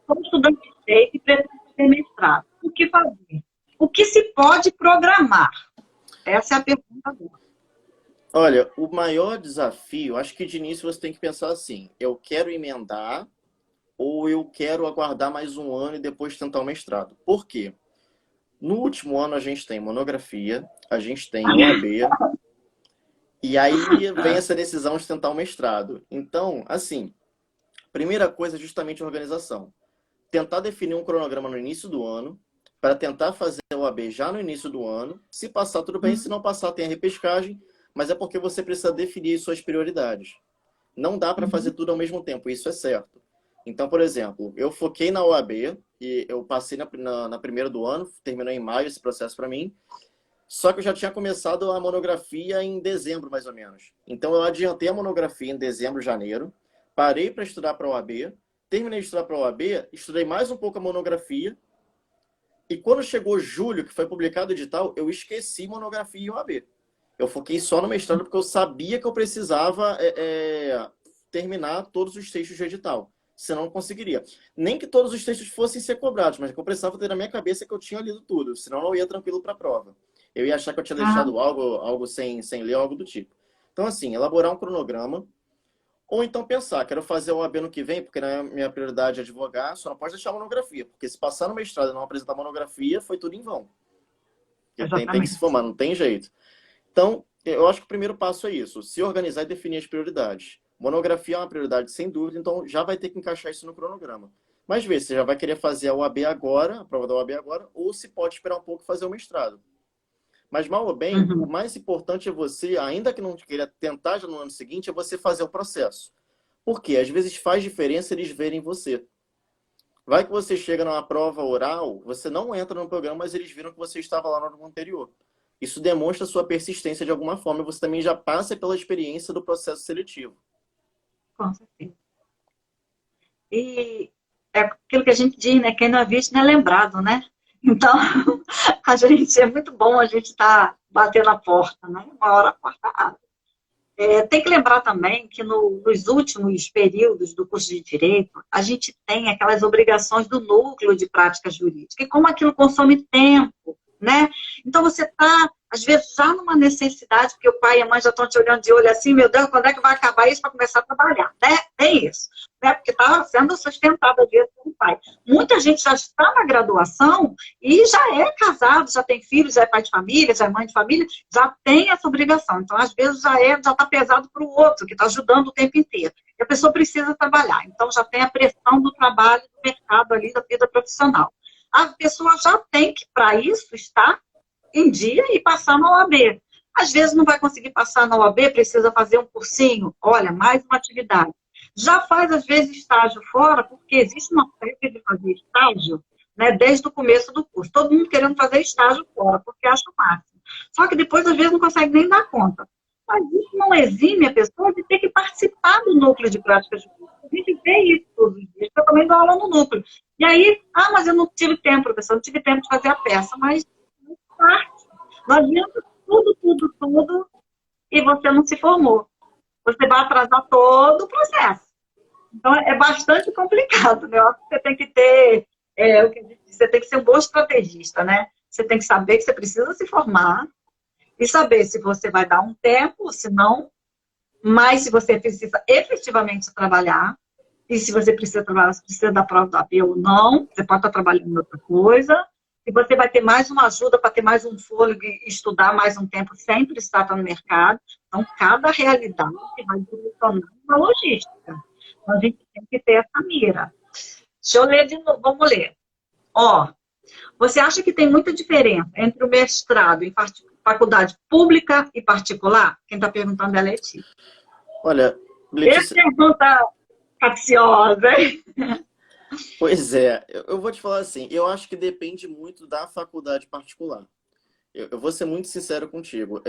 sou estudante de direito e pretendo ter mestrado. O que fazer? O que se pode programar? Essa é a pergunta agora. Olha, o maior desafio, acho que de início você tem que pensar assim, eu quero emendar ou eu quero aguardar mais um ano e depois tentar o mestrado. Por quê? No último ano a gente tem monografia, a gente tem OAB, e aí vem essa decisão de tentar o mestrado. Então, assim, primeira coisa é justamente a organização. Tentar definir um cronograma no início do ano, para tentar fazer o OAB já no início do ano. Se passar, tudo bem. Se não passar, tem a repescagem. Mas é porque você precisa definir suas prioridades. Não dá para fazer tudo ao mesmo tempo. Isso é certo. Então, por exemplo, eu foquei na OAB e eu passei na primeira do ano. Terminou em maio esse processo para mim. Só que eu já tinha começado a monografia em dezembro, mais ou menos. Então, eu adiantei a monografia em dezembro, janeiro. Parei para estudar para a OAB. Terminei de estudar para a OAB. Estudei mais um pouco a monografia. E quando chegou julho, que foi publicado o edital, eu esqueci monografia e OAB. Eu foquei só no mestrado porque eu sabia que eu precisava terminar todos os textos do edital. Senão eu não conseguiria. Nem que todos os textos fossem ser cobrados, mas que eu precisava ter na minha cabeça que eu tinha lido tudo. Senão eu não ia tranquilo para a prova. Eu ia achar que eu tinha deixado algo sem ler, algo do tipo. Então, assim, elaborar um cronograma. Ou então pensar, quero fazer o OAB no que vem, porque na minha prioridade é advogar, só não pode deixar a monografia. Porque se passar no mestrado e não apresentar a monografia, foi tudo em vão. Tem que se formar, não tem jeito. Então, eu acho que o primeiro passo é isso. Se organizar e definir as prioridades. Monografia é uma prioridade, sem dúvida, então já vai ter que encaixar isso no cronograma. Mas vê se você já vai querer fazer a UAB agora, a prova da UAB agora, ou se pode esperar um pouco e fazer o mestrado. Mas, mal ou bem, o mais importante é você, ainda que não queira tentar já no ano seguinte, é você fazer o processo. Por quê? Às vezes faz diferença eles verem você. Vai que você chega numa prova oral, você não entra no programa, mas eles viram que você estava lá no ano anterior. Isso demonstra sua persistência de alguma forma e você também já passa pela experiência do processo seletivo. Com certeza. E é aquilo que a gente diz, né? Quem não é visto não é lembrado, né? Então, a gente, é muito bom a gente estar batendo a porta, né? Uma hora a porta abre. Tem que lembrar também que nos últimos períodos do curso de Direito, a gente tem aquelas obrigações do núcleo de prática jurídica, e como aquilo consome tempo, né? Então, você está, às vezes, já numa necessidade, porque o pai e a mãe já estão te olhando de olho assim, meu Deus, quando é que vai acabar isso para começar a trabalhar? Né? Tem isso, né? Porque está sendo sustentado, às vezes, pelo pai. Muita gente já está na graduação e já é casado, já tem filhos, já é pai de família, já é mãe de família, já tem essa obrigação. Então, às vezes, já está pesado para o outro, que está ajudando o tempo inteiro. E a pessoa precisa trabalhar. Então, já tem a pressão do trabalho, do mercado ali, da vida profissional. A pessoa já tem que, para isso, estar em dia e passar na OAB. Às vezes não vai conseguir passar na OAB, precisa fazer um cursinho. Olha, mais uma atividade. Já faz, às vezes, estágio fora, porque existe uma técnica de fazer estágio, né, desde o começo do curso. Todo mundo querendo fazer estágio fora, porque acha o máximo. Só que depois, às vezes, não consegue nem dar conta. Mas isso não exime a pessoa de ter que participar do núcleo de prática jurídica. A gente vê isso todos os dias, eu também dou aula no núcleo. E aí, mas eu não tive tempo, professor, não tive tempo de fazer a peça, mas parte. Nós vimos tudo, e você não se formou. Você vai atrasar todo o processo. Então, é bastante complicado, né? Você tem que ter, você tem que ser um bom estrategista, né? Você tem que saber que você precisa se formar e saber se você vai dar um tempo, se não, mas se você precisa efetivamente trabalhar, e se você precisa trabalhar, se precisa da prova da AB ou não, você pode estar trabalhando em outra coisa, e você vai ter mais uma ajuda para ter mais um fôlego e estudar mais um tempo sem precisar estar no mercado. Então, cada realidade vai direcionar uma logística. Então, a gente tem que ter essa mira. Deixa eu ler de novo, vamos ler. Você acha que tem muita diferença entre o mestrado em faculdade pública e particular? Quem está perguntando é a Letícia. Olha, Letícia... Essa pergunta capciosa, hein? Pois é, eu vou te falar assim, eu acho que depende muito da faculdade particular. Eu vou ser muito sincero contigo.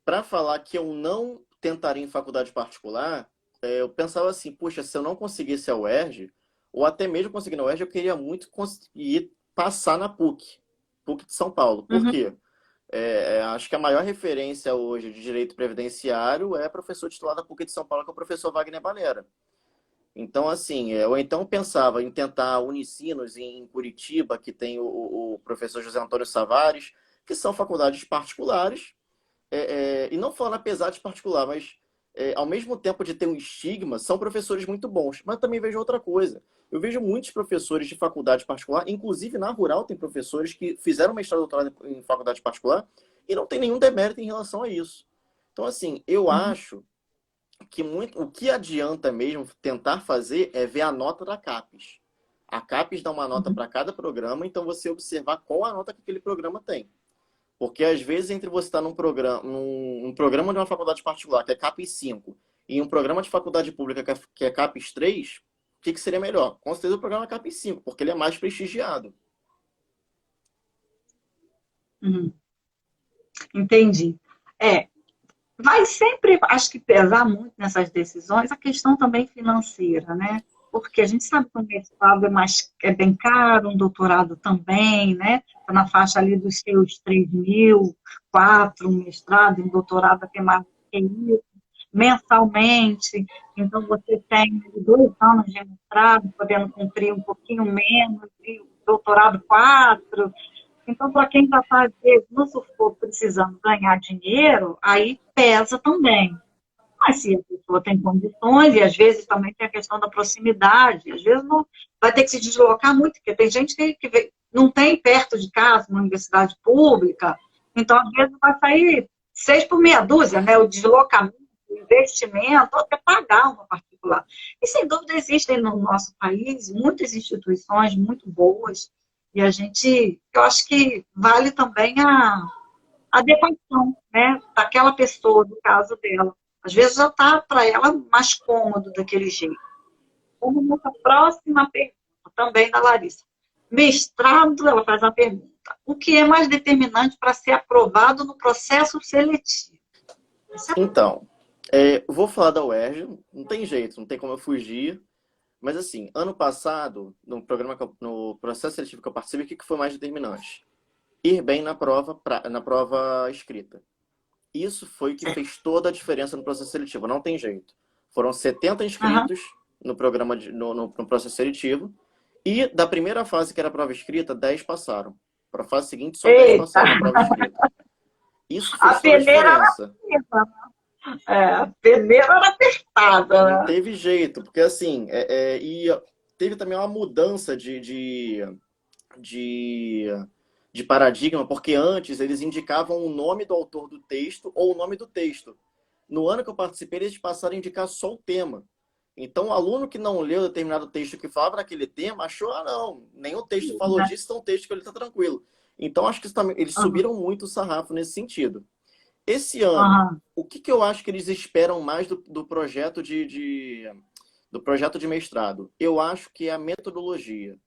Para falar que eu não tentaria em faculdade particular, eu pensava assim, puxa, se eu não conseguisse a UERJ, ou até mesmo conseguir na UERJ, eu queria muito conseguir passar na PUC de São Paulo. Por quê? Acho que a maior referência hoje de direito previdenciário é professor titular da PUC de São Paulo, que é o professor Wagner Balera. Então, assim, eu então pensava em tentar Unicinos em Curitiba, que tem o professor José Antônio Savares, que são faculdades particulares, e não falando apesar de particular, mas ao mesmo tempo de ter um estigma, são professores muito bons. Mas também vejo outra coisa. Eu vejo muitos professores de faculdade particular, inclusive na Rural tem professores que fizeram mestrado e doutorado em faculdade particular e não tem nenhum demérito em relação a isso. Então, assim, eu acho que o que adianta mesmo tentar fazer é ver a nota da CAPES. A CAPES dá uma nota para cada programa, então você observar qual a nota que aquele programa tem. Porque às vezes entre você estar num programa de uma faculdade particular, que é CAPES 5, e um programa de faculdade pública, que é CAPES 3, o que seria melhor? Com certeza o programa CAPES 5, porque ele é mais prestigiado. Entendi. Vai sempre, acho que pesar muito nessas decisões a questão também financeira, né? Porque a gente sabe que um mestrado é bem caro, um doutorado também, né? Está na faixa ali dos seus 3.000, 4, um mestrado, um doutorado até mais do que isso, mensalmente. Então, você tem 2 anos de mestrado, podendo cumprir um pouquinho menos, e o doutorado 4. Então, para quem está, às vezes, no sufoco precisando ganhar dinheiro, aí pesa também. Mas se a pessoa tem condições, e às vezes também tem a questão da proximidade, às vezes não vai ter que se deslocar muito, porque tem gente que não tem perto de casa, uma universidade pública, então às vezes vai sair 6 por meia dúzia, né? O deslocamento, investimento, ou até pagar uma particular. E, sem dúvida, existem no nosso país muitas instituições muito boas, e eu acho que vale também a adequação, né, daquela pessoa, do caso dela. Às vezes já está para ela mais cômodo daquele jeito. Como nossa próxima pergunta, também da Larissa. Mestrado, ela faz uma pergunta. O que é mais determinante para ser aprovado no processo seletivo? Então, vou falar da UERJ, não tem jeito, não tem como eu fugir. Mas assim, ano passado, no processo seletivo que eu participei, o que foi mais determinante? Ir bem na prova escrita. Isso foi o que fez toda a diferença no processo seletivo, não tem jeito. Foram 70 inscritos no no processo seletivo, e da primeira fase, que era a prova escrita, 10 passaram. Para a fase seguinte, só 10 passaram na prova escrita. Isso fez toda a diferença. A peneira era apertada, né? Não teve jeito, porque assim, e teve também uma mudança de paradigma, porque antes eles indicavam o nome do autor do texto ou o nome do texto. No ano que eu participei, eles passaram a indicar só o tema. Então, o aluno que não leu determinado texto que falava daquele tema, achou, não, nem o texto falou disso, então o texto que ele está tranquilo. Então, acho que eles subiram muito o sarrafo nesse sentido. Esse ano, o que eu acho que eles esperam mais do projeto do projeto de mestrado? Eu acho que é a metodologia,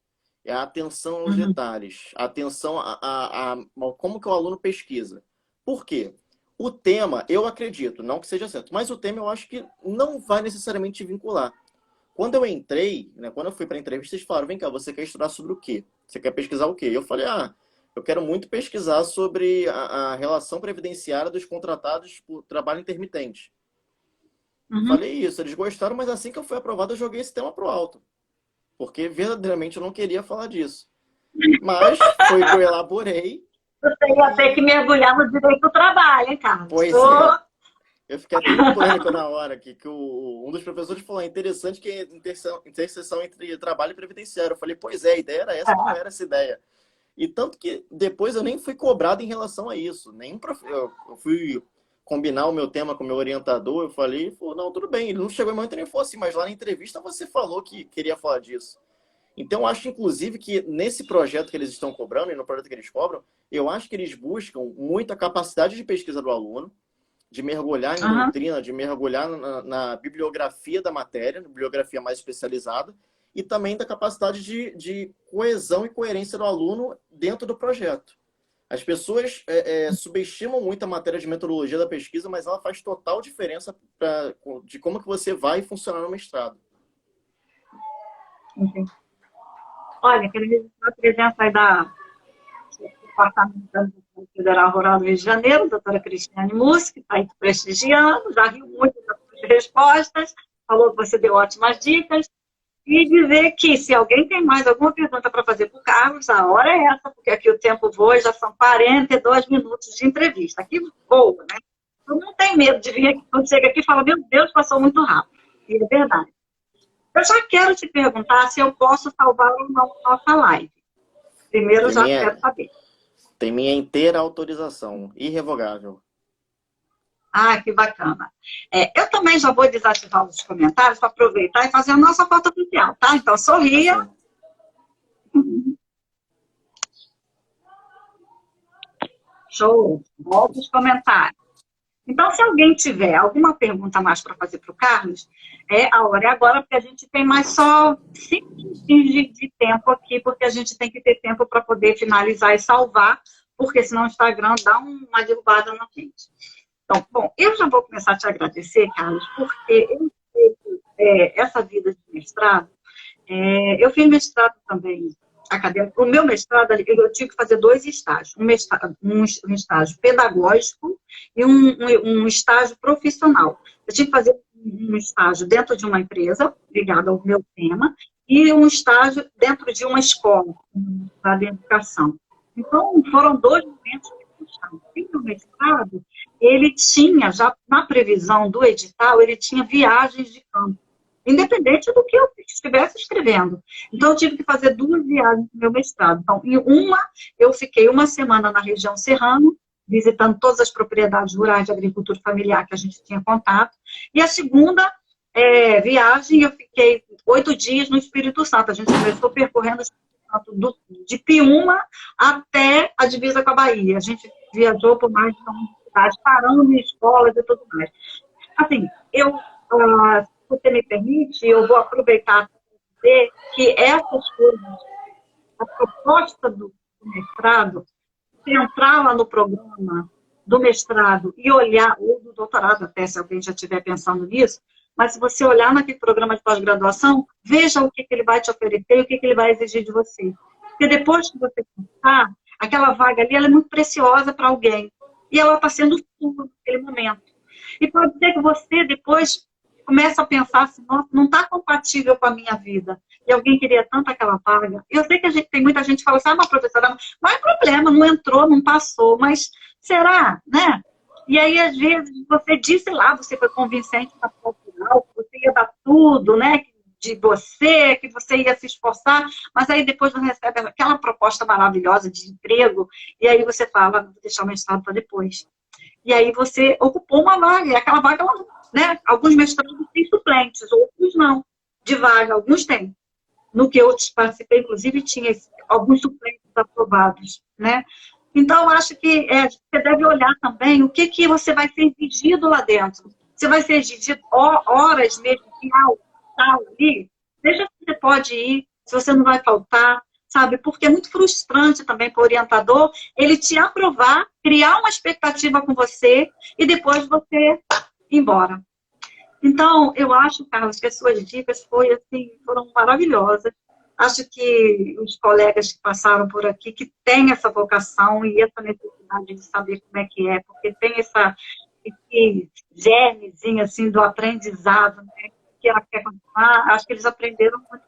é a atenção aos detalhes, a atenção a como que o aluno pesquisa. Por quê? O tema, eu acredito, não que seja certo, mas o tema eu acho que não vai necessariamente te vincular. Quando eu entrei, né, quando eu fui para a entrevista, eles falaram, vem cá, você quer estudar sobre o quê? Você quer pesquisar o quê? Eu falei, eu quero muito pesquisar sobre a relação previdenciária dos contratados por trabalho intermitente. Falei isso, eles gostaram, mas assim que eu fui aprovado, eu joguei esse tema pro alto. Porque verdadeiramente eu não queria falar disso. Mas foi que eu elaborei. Você ia ter que mergulhar no direito do trabalho, hein, Carlos? Pois é. Eu fiquei até em pânico na hora que um dos professores falou, é interessante que é interseção entre trabalho e previdenciário. Eu falei, pois é, a ideia era essa, não era essa ideia. E tanto que depois eu nem fui cobrado em relação a isso. Eu fui combinar o meu tema com o meu orientador, eu falei, não, tudo bem. Ele não chegou em momento nem falou assim, mas lá na entrevista você falou que queria falar disso. Então, eu acho, inclusive, que nesse projeto que eles estão cobrando, e no projeto que eles cobram, eu acho que eles buscam muita capacidade de pesquisa do aluno, de mergulhar em doutrina, de mergulhar na bibliografia da matéria, na bibliografia mais especializada, e também da capacidade de coesão e coerência do aluno dentro do projeto. As pessoas subestimam muito a matéria de metodologia da pesquisa, mas ela faz total diferença de como que você vai funcionar no mestrado. Entendi. Olha, quero registrar a presença aí do Departamento da Administração Federal Rural do Rio de Janeiro, doutora Cristiane Mussi, que está aí prestigiando, já riu muito das suas respostas, falou que você deu ótimas dicas, e dizer que se alguém tem mais alguma pergunta para fazer para o Carlos, a hora é essa, porque aqui o tempo voa, já são 42 minutos de entrevista. Aqui voa, né? Eu não tenho medo de vir aqui, quando chega aqui e fala, meu Deus, passou muito rápido. E é verdade. Eu já quero te perguntar se eu posso salvar ou não a nossa live. Primeiro, eu já quero saber. Tem minha inteira autorização, irrevogável. Que bacana. Eu também já vou desativar os comentários para aproveitar e fazer a nossa foto oficial, tá? Então, sorria. Show. Volta os comentários. Então, se alguém tiver alguma pergunta mais para fazer para o Carlos, a hora é agora, porque a gente tem mais só 5 minutos de tempo aqui, porque a gente tem que ter tempo para poder finalizar e salvar, porque senão o Instagram dá uma derrubada na frente. Então, bom, eu já vou começar a te agradecer, Carlos, porque eu sei essa vida de mestrado, eu fiz mestrado também acadêmico. O meu mestrado, eu tive que fazer 2 estágios. Um estágio pedagógico e um estágio profissional. Eu tive que fazer um estágio dentro de uma empresa, ligado ao meu tema, e um estágio dentro de uma escola, de educação. Então, foram 2 momentos que puxaram. O mestrado, ele tinha, já na previsão do edital, ele tinha viagens de campo, independente do que eu estivesse escrevendo. Então, eu tive que fazer 2 viagens no meu mestrado. Então, em uma, eu fiquei 1 semana na região serrana, visitando todas as propriedades rurais de agricultura familiar que a gente tinha contato. E a segunda viagem, eu fiquei 8 dias no Espírito Santo. A gente começou percorrendo o Espírito Santo de Piúma até a divisa com a Bahia. A gente viajou por mais de uma cidade, parando em escolas e tudo mais. Assim, se você me permite, eu vou aproveitar para dizer que essas coisas, a proposta do mestrado, se entrar lá no programa do mestrado e olhar, ou do doutorado até, se alguém já estiver pensando nisso, mas se você olhar naquele programa de pós-graduação, veja o que ele vai te oferecer e o que ele vai exigir de você. Porque depois que você começar, aquela vaga ali, ela é muito preciosa para alguém. E ela está sendo sua naquele momento. E pode ser que você depois comece a pensar assim, nossa, não está compatível com a minha vida. E alguém queria tanto aquela vaga. Eu sei que tem muita gente que fala assim, mas professora, não é problema, não entrou, não passou, mas será, né? E aí, às vezes, você disse lá, você foi convincente na prova final, que você ia dar tudo, né? De você, que você ia se esforçar, mas aí depois você recebe aquela proposta maravilhosa de emprego, e aí você fala, vou deixar o mestrado para depois. E aí você ocupou uma vaga, e aquela vaga, né? Alguns mestrados têm suplentes, outros não, de vaga, alguns têm. No que eu participei, inclusive, tinha alguns suplentes aprovados, né? Então, eu acho que você deve olhar também o que você vai ser exigido lá dentro. Você vai ser exigido horas mesmo, tal, ali. Veja se você pode ir, se você não vai faltar, sabe? Porque é muito frustrante também para o orientador ele te aprovar, criar uma expectativa com você e depois você ir embora. Então, eu acho, Carlos, que as suas dicas foram maravilhosas. Acho que os colegas que passaram por aqui, que têm essa vocação e essa necessidade de saber como é que é, porque tem esse germezinho, assim, do aprendizado, né, que ela quer continuar, acho que eles aprenderam muito.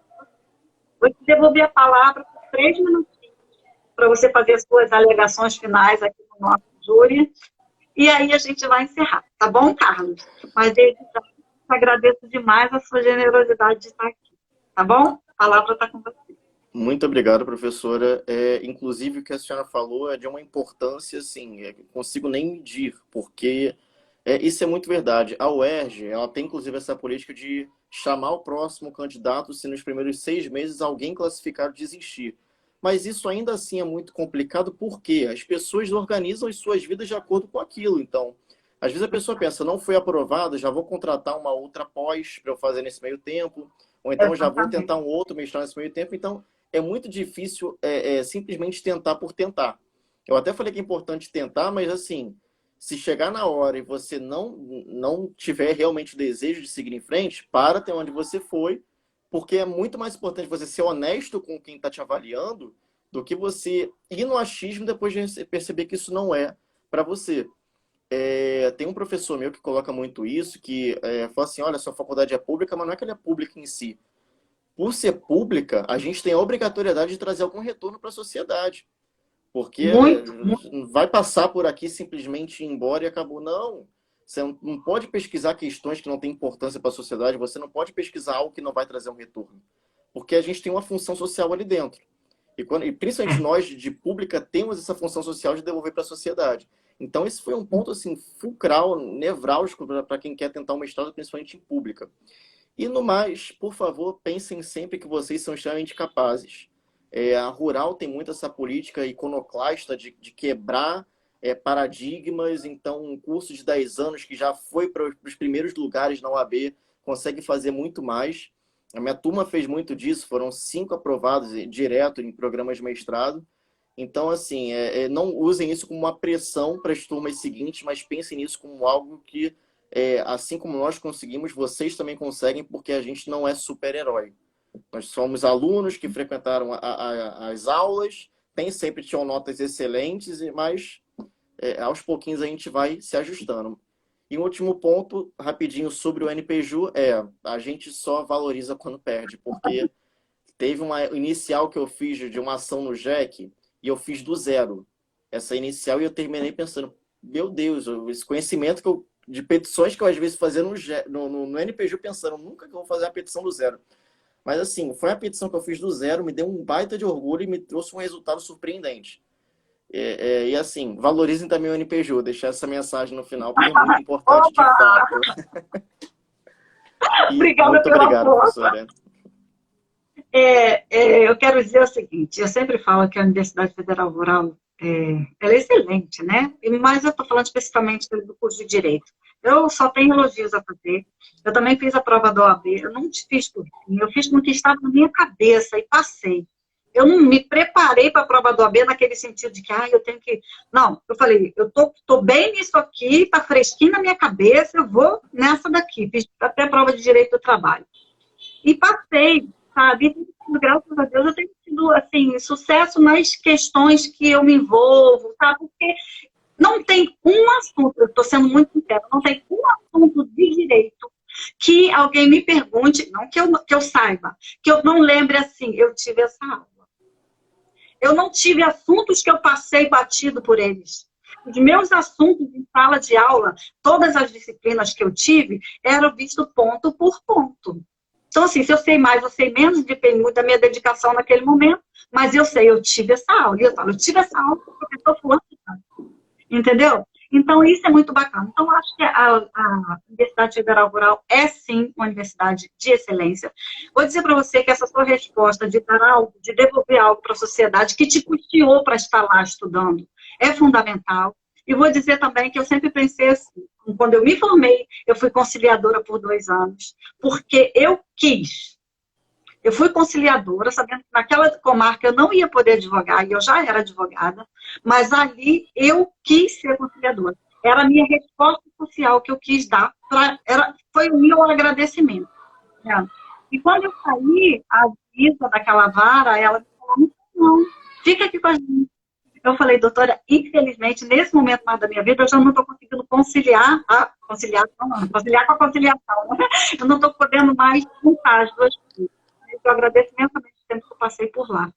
Vou te devolver a palavra por 3 minutinhos, para você fazer as suas alegações finais aqui no nosso júri, e aí a gente vai encerrar, tá bom, Carlos? Mas desde já agradeço demais a sua generosidade de estar aqui, tá bom? A palavra está com você. Muito obrigado, professora. Inclusive, o que a senhora falou é de uma importância, assim, consigo nem medir, porque isso é muito verdade. A UERJ, ela tem, inclusive, essa política de chamar o próximo candidato se nos primeiros 6 meses alguém classificado desistir. Mas isso ainda assim é muito complicado porque as pessoas organizam as suas vidas de acordo com aquilo. Então, às vezes a pessoa pensa, não foi aprovado, já vou contratar uma outra pós para eu fazer nesse meio tempo, ou então já vou tentar um outro mestrado nesse meio tempo. Então, é muito difícil simplesmente tentar por tentar. Eu até falei que é importante tentar, mas assim, se chegar na hora e você não tiver realmente o desejo de seguir em frente, para até onde você foi, porque é muito mais importante você ser honesto com quem está te avaliando do que você ir no achismo depois de perceber que isso não é para você. Tem um professor meu que coloca muito isso, que fala assim, olha, sua faculdade é pública, mas não é que ela é pública em si. Por ser pública, a gente tem a obrigatoriedade de trazer algum retorno para a sociedade. Porque vai passar por aqui simplesmente ir embora e acabou. Não, você não pode pesquisar questões que não têm importância para a sociedade, você não pode pesquisar algo que não vai trazer um retorno. Porque a gente tem uma função social ali dentro. E principalmente nós, de pública, temos essa função social de devolver para a sociedade. Então, esse foi um ponto assim, fulcral, nevrálgico para quem quer tentar um mestrado, principalmente em pública. E no mais, por favor, pensem sempre que vocês são extremamente capazes. A Rural tem muito essa política iconoclasta de quebrar paradigmas. Então, um curso de 10 anos que já foi para os primeiros lugares na UAB consegue fazer muito mais. A minha turma fez muito disso, foram 5 aprovados direto em programas de mestrado. Então, assim, não usem isso como uma pressão para as turmas seguintes, mas pensem nisso como algo que, assim como nós conseguimos, vocês também conseguem, porque a gente não é super-herói. Nós somos alunos que frequentaram as aulas, sempre tinham notas excelentes, mas aos pouquinhos a gente vai se ajustando. E um último ponto, rapidinho, sobre o NPju, a gente só valoriza quando perde, porque teve uma inicial que eu fiz de uma ação no JEC, e eu fiz do zero essa inicial, e eu terminei pensando, meu Deus, esse conhecimento de petições que eu às vezes fazia no NPju, pensando, nunca que eu vou fazer a petição do zero. Mas assim, foi a petição que eu fiz do zero, me deu um baita de orgulho e me trouxe um resultado surpreendente. E assim, valorizem também o NPJ, deixar essa mensagem no final, porque é muito importante de Opa! fato. E Obrigada muito pela obrigado, força. professora. Eu quero dizer o seguinte, eu sempre falo que a Universidade Federal Rural ela é excelente, né? Mas eu estou falando especificamente do curso de Direito. Eu só tenho elogios a fazer. Eu também fiz a prova da OAB, eu não fiz por mim, eu fiz com o que estava na minha cabeça e passei. Eu não me preparei para a prova da OAB naquele sentido de que, eu tenho que... Não, eu falei, eu tô bem nisso aqui, está fresquinho na minha cabeça, eu vou nessa daqui. Fiz até a prova de Direito do Trabalho. E passei, sabe? Graças a Deus eu tenho tido, assim, sucesso nas questões que eu me envolvo, sabe? Porque não tem um assunto, eu estou sendo muito sincera, não tem um assunto de direito que alguém me pergunte, não que eu saiba, que eu não lembre assim, eu tive essa aula. Eu não tive assuntos que eu passei batido por eles. Os meus assuntos em sala de aula, todas as disciplinas que eu tive, eram vistos ponto por ponto. Então, assim, se eu sei mais, eu sei menos, depende muito da minha dedicação naquele momento, mas eu sei, eu tive essa aula. E eu falo, eu tive essa aula com o professor fulano. Entendeu? Então, isso é muito bacana. Então, eu acho que a Universidade Federal Rural é, sim, uma universidade de excelência. Vou dizer para você que essa sua resposta de dar algo, de devolver algo para a sociedade que te custeou para estar lá estudando, é fundamental. E vou dizer também que eu sempre pensei assim, quando eu me formei, eu fui conciliadora por 2 anos, porque eu quis. Eu fui conciliadora, sabendo que naquela comarca eu não ia poder advogar, e eu já era advogada, mas ali eu quis ser conciliadora. Era a minha resposta social que eu quis dar, foi o meu agradecimento. Né? E quando eu saí, a Isa daquela vara, ela me falou, não, fica aqui com a gente. Eu falei, doutora, infelizmente, nesse momento mais da minha vida, eu já não estou conseguindo conciliar com a conciliação. Né? Eu não estou podendo mais juntar as duas coisas. Eu agradeço imensamente o tempo que eu passei por lá.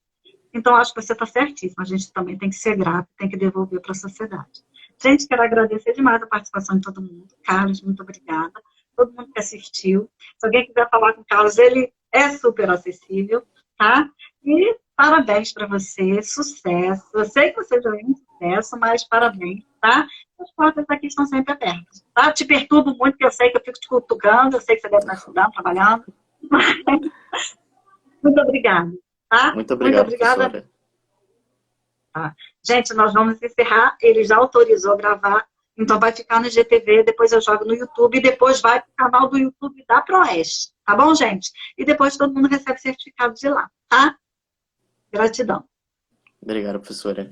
Então, acho que você está certíssimo. A gente também tem que ser grato, tem que devolver para a sociedade. Gente, quero agradecer demais a participação de todo mundo. Carlos, muito obrigada. Todo mundo que assistiu. Se alguém quiser falar com o Carlos, ele é super acessível, tá? E parabéns para você, sucesso. Eu sei que você já é um sucesso, mas parabéns, tá? As portas aqui estão sempre abertas, tá? Te perturbo muito, porque eu sei que eu fico te cutucando, eu sei que você deve estar estudando, trabalhando. Muito obrigada, tá? Muito obrigado, professora. Tá. Gente, nós vamos encerrar. Ele já autorizou gravar, então vai ficar no GTV, depois eu jogo no YouTube, e depois vai para o canal do YouTube da Proeste. Tá bom, gente? E depois todo mundo recebe certificado de lá, tá? Gratidão. Obrigado, professora.